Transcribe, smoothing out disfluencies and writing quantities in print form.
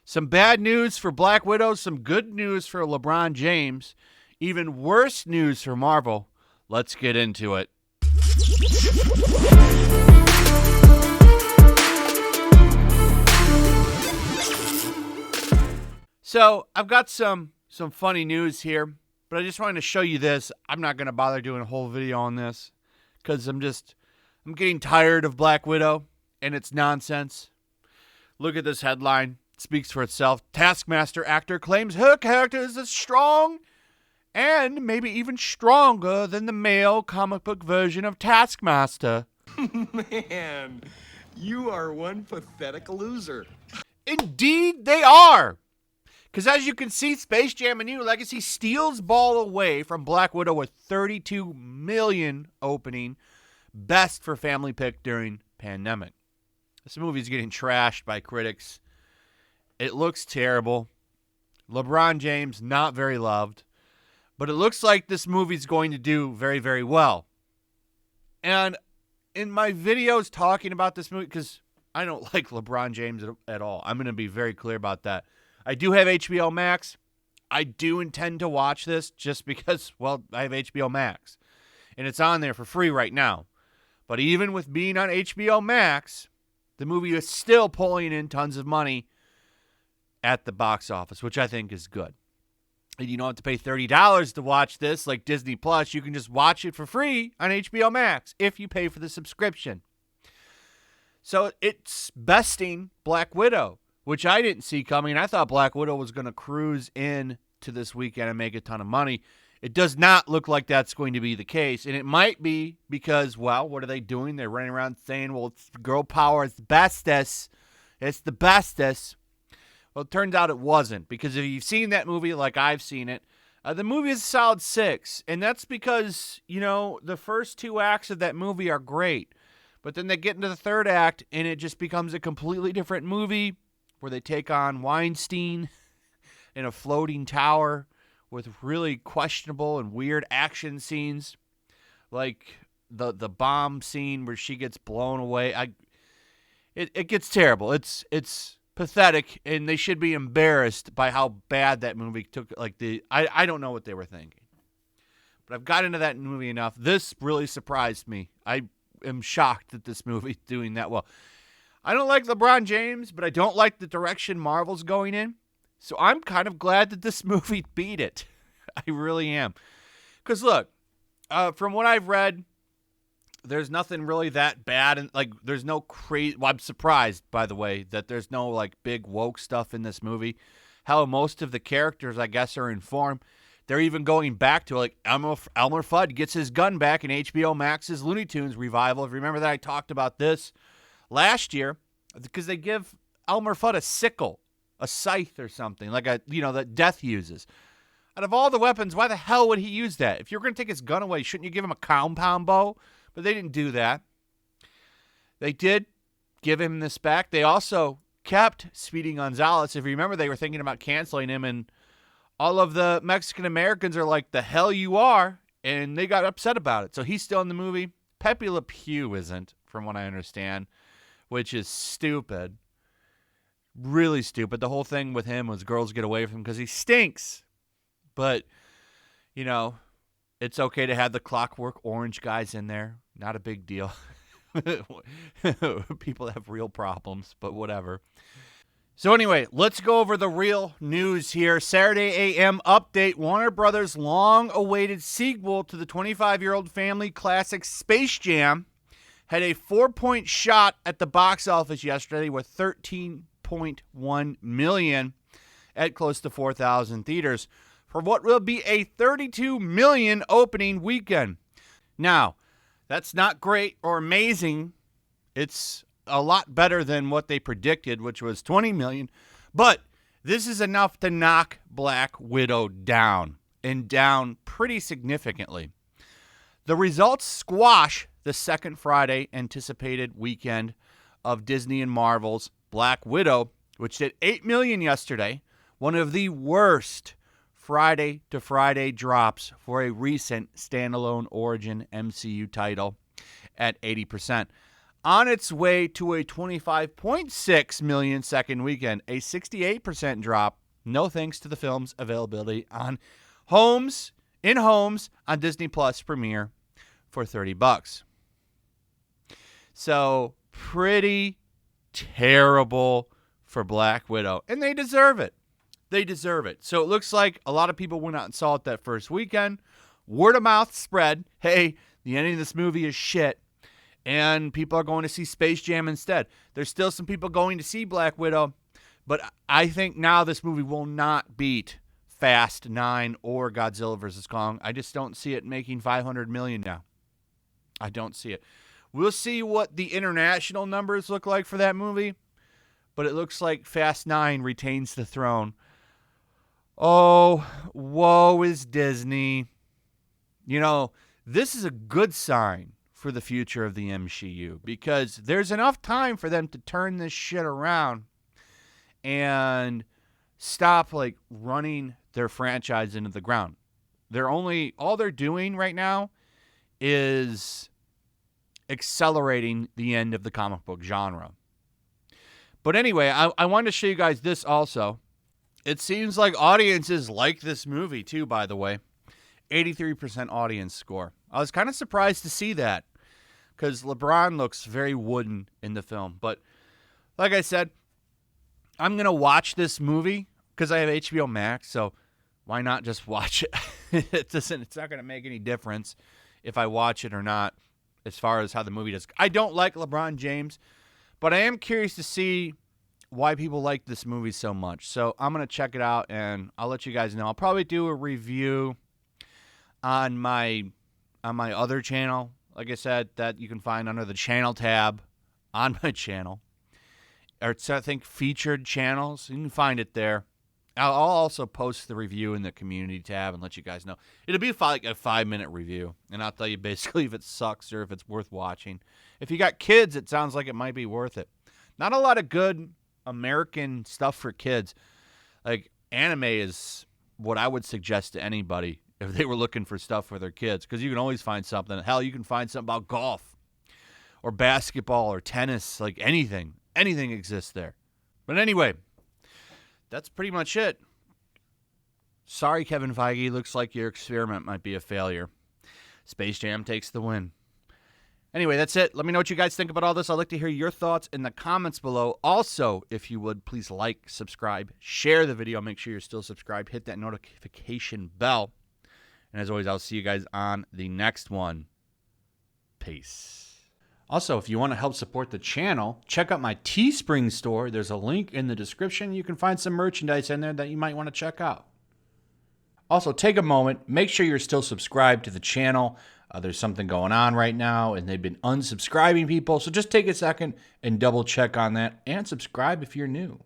Some bad news for Black Widow, some good news for LeBron James, even worse news for Marvel. Let's get into it. So I've got some funny news here, but I just wanted to show you this. I'm not going to bother doing a whole video on this because I'm getting tired of Black Widow and its nonsense. Look at this headline. It speaks for itself. Taskmaster actor claims her character is as strong and maybe even stronger than the male comic book version of Taskmaster. Man, you are one pathetic loser. Indeed, they are. Because as you can see, Space Jam: A New Legacy steals ball away from Black Widow with $32 million opening. Best for family pick during pandemic. This movie's getting trashed by critics. It looks terrible. LeBron James, not very loved. But it looks like this movie's going to do very, very well. And in my videos talking about this movie, because I don't like LeBron James at all. I'm going to be very clear about that. I do have HBO Max. I do intend to watch this just because, well, I have HBO Max. And it's on there for free right now. But even with being on HBO Max, the movie is still pulling in tons of money at the box office, which I think is good. And you don't have to pay $30 to watch this like Disney Plus. You can just watch it for free on HBO Max if you pay for the subscription. So it's besting Black Widow, which I didn't see coming. I thought Black Widow was going to cruise in to this weekend and make a ton of money. It does not look like that's going to be the case. And it might be because, well, what are they doing? They're running around saying, well, it's girl power. It's the bestest. It's the bestest. Well, it turns out it wasn't. Because if you've seen that movie like I've seen it, the movie is a solid 6. And that's because, you know, the first 2 acts of that movie are great. But then they get into the third act and it just becomes a completely different movie where they take on Weinstein in a floating tower with really questionable and weird action scenes, like the bomb scene where she gets blown away. It gets terrible. It's pathetic, and they should be embarrassed by how bad that movie took. I don't know what they were thinking, but I've got into that movie enough. This really surprised me. I am shocked that this movie's doing that well. I don't like LeBron James, but I don't like the direction Marvel's going in. So I'm kind of glad that this movie beat it. I really am. Because look, from what I've read, there's nothing really that bad. And there's no crazy... Well, I'm surprised, by the way, that there's no big woke stuff in this movie. Hell, most of the characters, I guess, are informed. They're even going back to Elmer Fudd gets his gun back in HBO Max's Looney Tunes revival. If you remember that, I talked about this last year, because they give Elmer Fudd a sickle, a scythe or something, that Death uses. Out of all the weapons, why the hell would he use that? If you're going to take his gun away, shouldn't you give him a compound bow? But they didn't do that. They did give him this back. They also kept Speedy Gonzalez. If you remember, they were thinking about canceling him, and all of the Mexican Americans are like, the hell you are, and they got upset about it. So he's still in the movie. Pepe Le Pew isn't, from what I understand, which is stupid. Really stupid. The whole thing with him was girls get away from him because he stinks. But, it's okay to have the Clockwork Orange guys in there. Not a big deal. People have real problems, but whatever. So anyway, let's go over the real news here. Saturday AM update. Warner Brothers' long-awaited sequel to the 25-year-old family classic Space Jam had a 4-point shot at the box office yesterday with $13.1 million at close to 4,000 theaters for what will be a $32 million opening weekend. Now, that's not great or amazing. It's a lot better than what they predicted, which was $20 million. But this is enough to knock Black Widow down, and down pretty significantly. The results squash the second Friday anticipated weekend of Disney and Marvel's Black Widow, which did $8 million yesterday, one of the worst Friday to Friday drops for a recent standalone origin MCU title at 80%. on its way to a 25.6 million second weekend, a 68% drop. No thanks to the film's availability on in homes on Disney Plus Premiere for $30. So pretty terrible for Black Widow, and they deserve it. They deserve it. So it looks like a lot of people went out and saw it that first weekend. Word of mouth spread. Hey, the ending of this movie is shit. And people are going to see Space Jam instead. There's still some people going to see Black Widow. But I think now this movie will not beat Fast 9 or Godzilla vs. Kong. I just don't see it making $500 million now. I don't see it. We'll see what the international numbers look like for that movie. But it looks like Fast 9 retains the throne. Oh, woe is Disney. You know, this is a good sign for the future of the MCU because there's enough time for them to turn this shit around and stop like running their franchise into the ground. All they're doing right now is accelerating the end of the comic book genre. But anyway, I wanted to show you guys this also. It seems like audiences like this movie too, by the way. 83% audience score. I was kind of surprised to see that because LeBron looks very wooden in the film. But like I said, I'm going to watch this movie because I have HBO Max, so why not just watch it? It's not going to make any difference if I watch it or not as far as how the movie does. I don't like LeBron James, but I am curious to see why people like this movie so much. So I'm going to check it out, and I'll let you guys know. I'll probably do a review on my other channel, like I said, that you can find under the channel tab on my channel. Or it's, I think, featured channels. You can find it there. I'll also post the review in the community tab and let you guys know. It'll be like a 5-minute review, and I'll tell you basically if it sucks or if it's worth watching. If you got kids, it sounds like it might be worth it. Not a lot of good American stuff for kids. Like, anime is what I would suggest to anybody if they were looking for stuff for their kids, because you can always find something. Hell, you can find something about golf or basketball or tennis, like anything. Anything exists there. But anyway, that's pretty much it. Sorry, Kevin Feige. Looks like your experiment might be a failure. Space Jam takes the win. Anyway, that's it. Let me know what you guys think about all this. I'd like to hear your thoughts in the comments below. Also, if you would, please like, subscribe, share the video. Make sure you're still subscribed. Hit that notification bell. And as always, I'll see you guys on the next one. Peace. Also, if you want to help support the channel, check out my Teespring store. There's a link in the description. You can find some merchandise in there that you might want to check out. Also, take a moment. Make sure you're still subscribed to the channel. There's something going on right now, and they've been unsubscribing people. So just take a second and double check on that and subscribe if you're new.